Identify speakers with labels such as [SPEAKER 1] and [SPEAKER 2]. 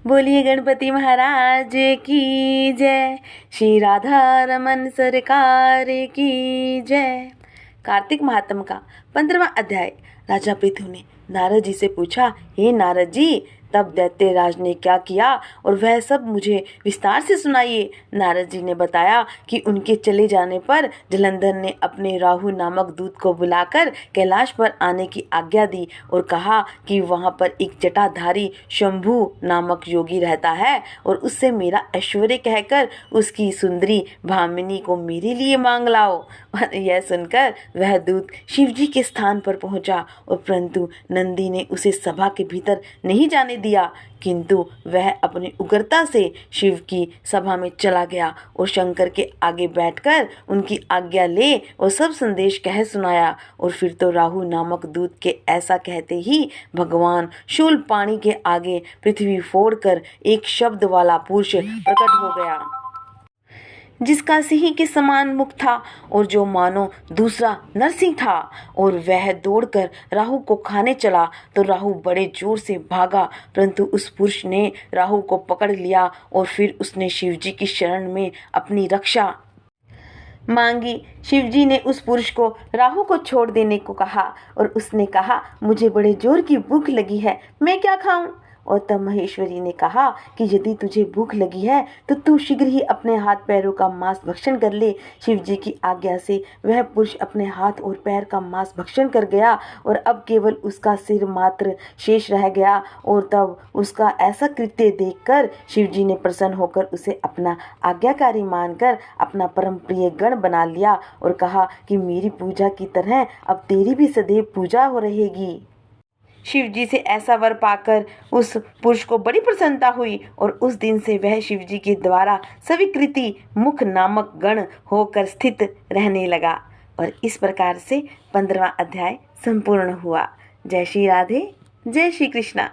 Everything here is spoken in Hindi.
[SPEAKER 1] बोलिए गणपति महाराज की जय, श्री राधा रमन सरकार की जय। कार्तिक महात्म का 15वां अध्याय। राजा पृथु ने नारद जी से पूछा, हे नारद जी, तब दैत्यराज ने क्या किया और वह सब मुझे विस्तार से सुनाइए। नारद जी ने बताया कि उनके चले जाने पर जलंधर ने अपने राहु नामक दूत को बुलाकर कैलाश पर आने की आज्ञा दी और कहा कि वहां पर एक जटाधारी शंभु नामक योगी रहता है और उससे मेरा ऐश्वर्य कहकर उसकी सुंदरी भामिनी को मेरे लिए मांग लाओ। और यह सुनकर वह दूत शिवजी के स्थान पर पहुंचा और परंतु नंदी ने उसे सभा के भीतर नहीं जाने दिया, किंतु वह अपनी उग्रता से शिव की सभा में चला गया और शंकर के आगे बैठकर उनकी आज्ञा ले और सब संदेश कह सुनाया। और फिर तो राहु नामक दूत के ऐसा कहते ही भगवान शूलपाणी के आगे पृथ्वी फोड़कर एक शब्द वाला पुरुष प्रकट हो गया, जिसका सिंह के समान मुख था और जो मानो दूसरा नरसिंह था। और वह दौड़कर राहु को खाने चला तो राहु बड़े जोर से भागा, परंतु उस पुरुष ने राहु को पकड़ लिया और फिर उसने शिवजी की शरण में अपनी रक्षा मांगी। शिवजी ने उस पुरुष को राहु को छोड़ देने को कहा और उसने कहा, मुझे बड़े जोर की भूख लगी है, मैं क्या खाऊं? और तब महेश्वरी ने कहा कि यदि तुझे भूख लगी है तो तू शीघ्र ही अपने हाथ पैरों का मांस भक्षण कर ले। शिवजी की आज्ञा से वह पुरुष अपने हाथ और पैर का मांस भक्षण कर गया और अब केवल उसका सिर मात्र शेष रह गया। और तब उसका ऐसा कृत्य देखकर शिवजी ने प्रसन्न होकर उसे अपना आज्ञाकारी मानकर अपना परम प्रिय गण बना लिया और कहा कि मेरी पूजा की तरह अब तेरी भी सदैव पूजा हो रहेगी। शिवजी से ऐसा वर पाकर उस पुरुष को बड़ी प्रसन्नता हुई और उस दिन से वह शिवजी के द्वारा स्वीकृति मुख नामक गण होकर स्थित रहने लगा। और इस प्रकार से 15वां अध्याय संपूर्ण हुआ। जय श्री राधे, जय श्री कृष्णा।